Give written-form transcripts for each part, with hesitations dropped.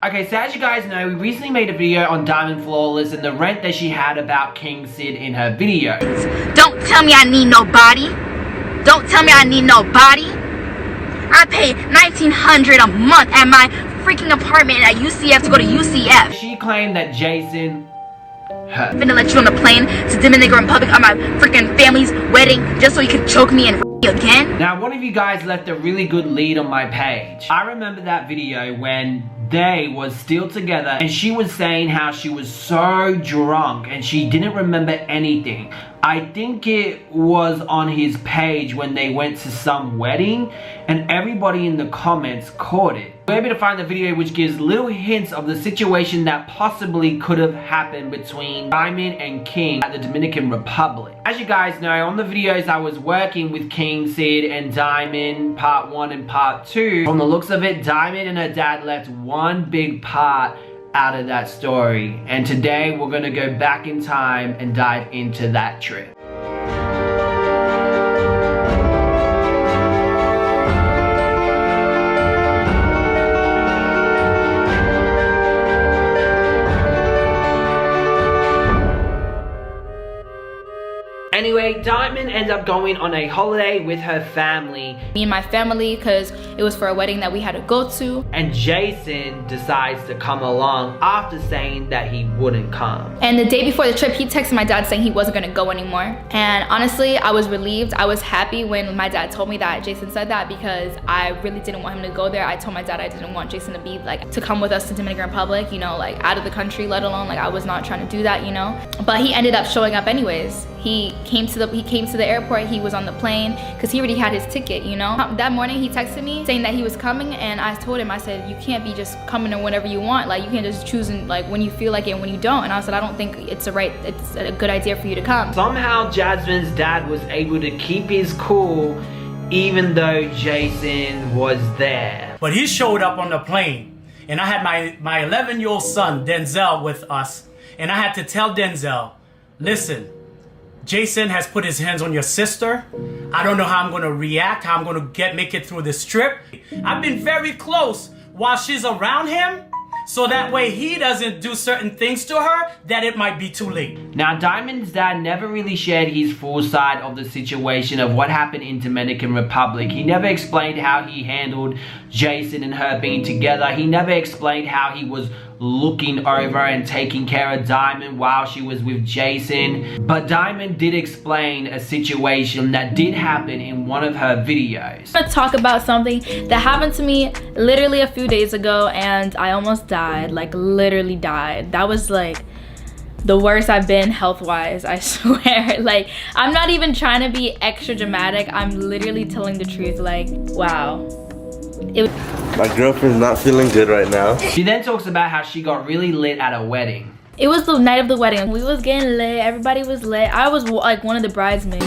Okay, so as you guys know, we recently made a video on Diamond Flawless and the rant that she had about King Cid in her video. Don't tell me I need nobody. Don't tell me I need nobody. I pay $1,900 a month at my freaking apartment at UCF to go to UCF. She claimed that Jason hurt. I'm finna let you on the plane to Dominican Republic on my freaking family's wedding just so you can choke me and again. Now, one of you guys left a really good lead on my page. I remember that video when they was still together and she was saying how she was so drunk and she didn't remember anything. I think it was on his page when they went to some wedding and everybody in the comments caught it. We're able to find the video which gives little hints of the situation that possibly could have happened between Diamond and King at the Dominican Republic. As you guys know, on the videos I was working with King Cid and Diamond part 1 and part 2. From the looks of it, Diamond and her dad left one big part out of that story, and today we're gonna go back in time and dive into that trip. Anyway, Diamond ends up going on a holiday with her family. Me and my family, because it was for a wedding that we had to go to. And Jason decides to come along after saying that he wouldn't come. And the day before the trip, he texted my dad saying he wasn't gonna go anymore. And honestly, I was relieved. I was happy when my dad told me that Jason said that because I really didn't want him to go there. I told my dad I didn't want Jason to be like, to come with us to Dominican Republic, you know, like out of the country, let alone like I was not trying to do that, you know. But he ended up showing up anyways. He came to the airport. He was on the plane because he already had his ticket, you know. That morning he texted me saying that he was coming, and I told him, I said, you can't be just coming in whenever you want. Like, you can't just choose like when you feel like it and when you don't. And I said, I don't think it's a good idea for you to come. Somehow Jasmine's dad was able to keep his cool even though Jason was there. But he showed up on the plane, and I had my 11-year-old son Denzel with us, and I had to tell Denzel, listen, Jason has put his hands on your sister. I don't know how I'm gonna react, how I'm gonna make it through this trip. I've been very close while she's around him, so that way he doesn't do certain things to her that it might be too late. Now, Diamond's dad never really shared his full side of the situation of what happened in Dominican Republic. He never explained how he handled Jason and her being together. He never explained how he was looking over and taking care of Diamond while she was with Jason. But Diamond did explain a situation that did happen in one of her videos. I'm gonna talk about something that happened to me literally a few days ago, and I almost died, like literally died. That was like the worst I've been health-wise, I swear. Like, I'm not even trying to be extra dramatic. I'm literally telling the truth. Like, wow. My girlfriend's not feeling good right now. She then talks about how she got really lit at a wedding. It was the night of the wedding. We was getting lit. Everybody was lit. I was like one of the bridesmaids.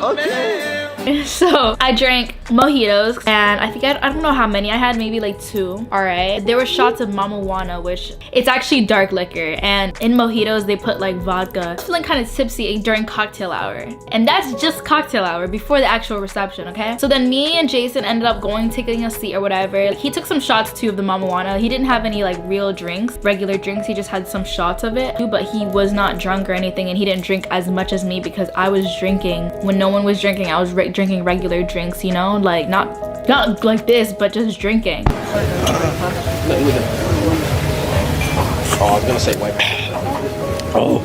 Okay. So I drank mojitos, and I think I don't know how many I had, maybe like 2. All right, there were shots of marijuana, which it's actually dark liquor, and in mojitos they put like vodka. I was feeling kind of tipsy during cocktail hour, and that's just cocktail hour before the actual reception. Okay, so then me and Jason ended up taking a seat or whatever. He took some shots too of the marijuana. He didn't have any like real drinks, regular drinks. He just had some shots of it, but he was not drunk or anything, and he didn't drink as much as me because I was drinking when no one was drinking. I was drinking regular drinks, you know, like not like this, but just drinking. Oh, I was gonna say white. Oh.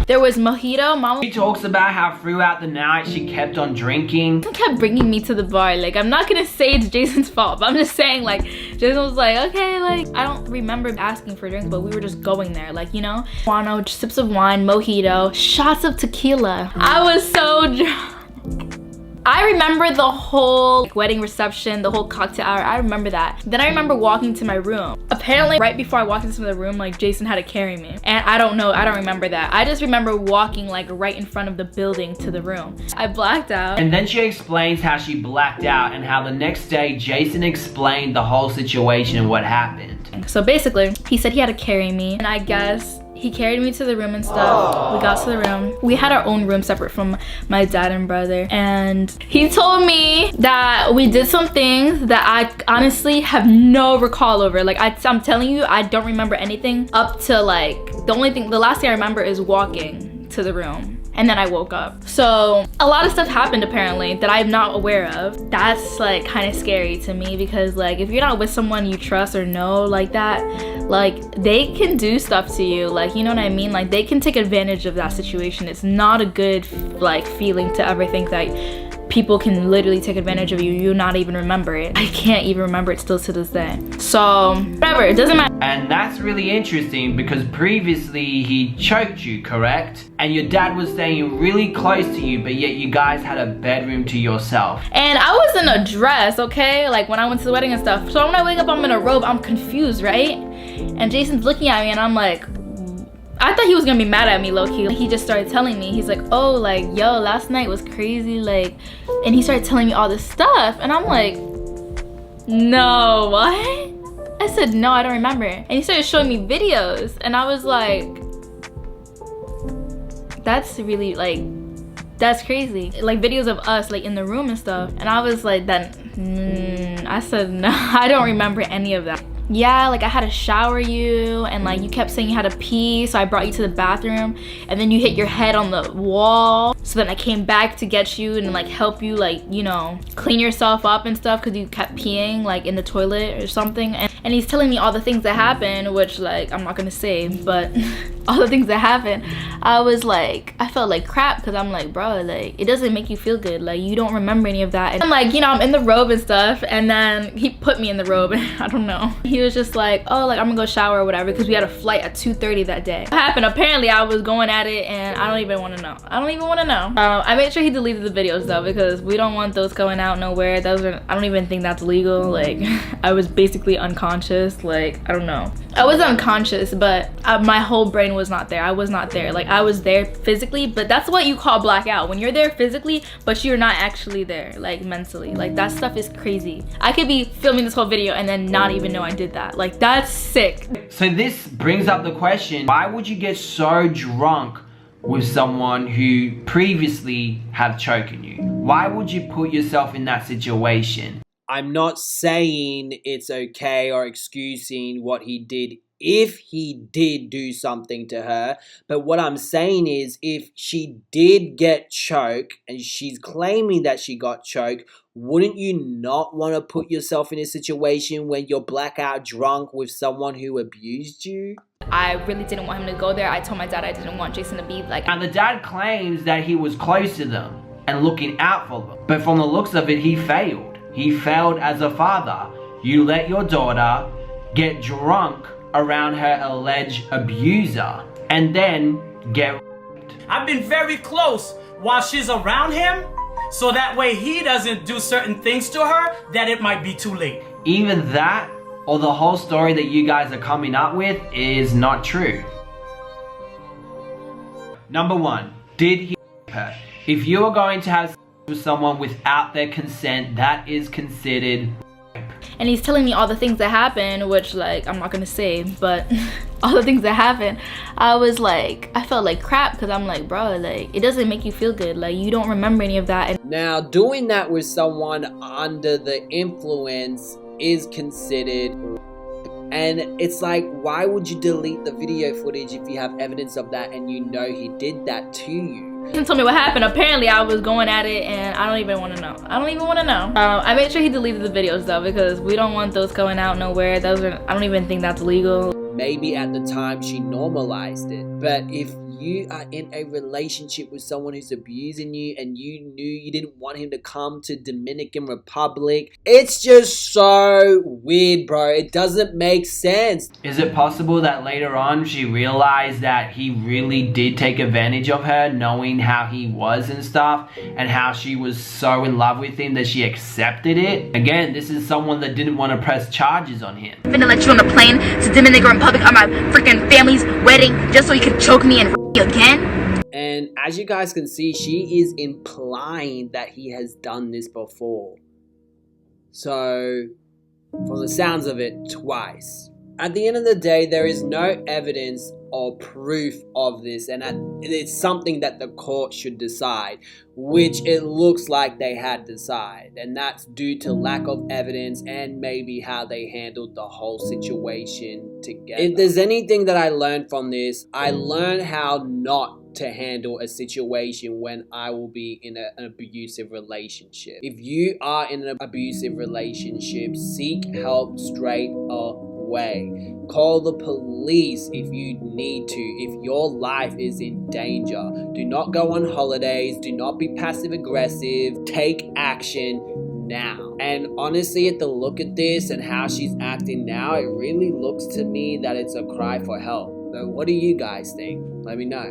There was mojito. Mama, She talks about how throughout the night she kept on drinking. Jason kept bringing me to the bar. Like, I'm not gonna say it's Jason's fault, but I'm just saying, like, Jason was like, okay, like, I don't remember asking for drinks, but we were just going there, like, you know, guano, sips of wine, mojito, shots of tequila. I was so drunk. I remember the whole wedding reception, the whole cocktail hour. I remember that. Then I remember walking to my room. Apparently, right before I walked into the room, like, Jason had to carry me. And I don't know, I don't remember that. I just remember walking like right in front of the building to the room. I blacked out. And then she explains how she blacked out and how the next day Jason explained the whole situation and what happened. So basically, he said he had to carry me, and I guess He carried me to the room and stuff. We got to the room. We had our own room separate from my dad and brother. And he told me that we did some things that I honestly have no recall over. Like I'm telling you, I don't remember anything up to like, the last thing I remember is walking to the room. And then I woke up. So a lot of stuff happened apparently that I'm not aware of. That's like kind of scary to me because like if you're not with someone you trust or know like that, like they can do stuff to you, like, you know what I mean? Like they can take advantage of that situation. It's not a good like feeling to ever think that people can literally take advantage of you. You not even remember it. I can't even remember it still to this day. So whatever, it doesn't matter. And that's really interesting because previously he choked you, correct? And your dad was staying really close to you, but yet you guys had a bedroom to yourself. And I was in a dress, okay? Like when I went to the wedding and stuff. So when I wake up, I'm in a robe, I'm confused, right? And Jason's looking at me and I'm like, I thought he was gonna be mad at me low-key. He just started telling me, he's like, oh, like, yo, last night was crazy, like, and he started telling me all this stuff. And I'm like, no, what? I said, no, I don't remember. And he started showing me videos and I was like, that's really like, that's crazy. Like videos of us like in the room and stuff. And I was like, I said, no, I don't remember any of that. Yeah, like I had to shower you and like you kept saying you had to pee, so I brought you to the bathroom and then you hit your head on the wall. So then I came back to get you and like help you like, you know, clean yourself up and stuff because you kept peeing like in the toilet or something. And he's telling me all the things that happened, which like I'm not gonna say, but all the things that happened, I was like, I felt like crap because I'm like, bro, like it doesn't make you feel good. Like you don't remember any of that. And I'm like, you know, I'm in the robe and stuff, and then he put me in the robe and I don't know. He was just like, oh, like I'm gonna go shower or whatever because we had a flight at 2:30 that day. What happened? Apparently I was going at it and I don't even want to know. I don't even want to know. I made sure he deleted the videos though because we don't want those going out nowhere. Those are, I don't even think that's legal. Like I was basically unconscious. Like I don't know. I was unconscious, but my whole brain was not there. I was not there. Like I was there physically, but that's what you call blackout. When you're there physically, but you're not actually there, like mentally. Like that stuff is crazy. I could be filming this whole video and then not even know I did that. Like that's sick. So this brings up the question, why would you get so drunk with someone who previously have choken you? Why would you put yourself in that situation? I'm not saying it's okay or excusing what he did if he did do something to her. But what I'm saying is if she did get choked and she's claiming that she got choked, wouldn't you not want to put yourself in a situation when you're blackout drunk with someone who abused you? I really didn't want him to go there. I told my dad I didn't want Jason to be like... And the dad claims that he was close to them and looking out for them. But from the looks of it, he failed. He failed as a father. You let your daughter get drunk around her alleged abuser and then get raped. I've been very close while she's around him, so that way he doesn't do certain things to her that it might be too late. Either that or the whole story that you guys are coming up with is not true. Number one, did he rape her? If you are going to have sex with someone without their consent, that is considered rape. And he's telling me all the things that happened, which like I'm not gonna say, but all the things that happened, I was like, I felt like crap because I'm like, bro, like it doesn't make you feel good. Like you don't remember any of that. And now, doing that with someone under the influence is considered, and it's like, why would you delete the video footage if you have evidence of that and you know he did that to you? He told me what happened. Apparently I was going at it and I don't even want to know. I don't even want to know. I made sure he deleted the videos though because we don't want those going out nowhere. Those are, I don't even think that's legal. Maybe at the time she normalized it, but if you are in a relationship with someone who's abusing you and you knew you didn't want him to come to Dominican Republic, it's just so weird, bro. It doesn't make sense. Is it possible that later on she realized that he really did take advantage of her, knowing how he was and stuff, and how she was so in love with him that she accepted it? Again, this is someone that didn't want to press charges on him. I'm gonna let you on the plane to Dominican Republic on my freaking family's wedding just so you can choke me and again. And as you guys can see, she is implying that he has done this before. So, from the sounds of it, twice. At the end of the day, there is no evidence or proof of this, and it's something that the court should decide, which it looks like they had decided, and that's due to lack of evidence and maybe how they handled the whole situation together. If there's anything that I learned from this, I learned how not to handle a situation when I will be in an abusive relationship. If you are in an abusive relationship, seek help straight away. Call the police if you need to, if your life is in danger. Do not go on holidays. Do not be passive aggressive. Take action now. And honestly, at the look at this and how she's acting now, it really looks to me that it's a cry for help. So what do you guys think? Let me know.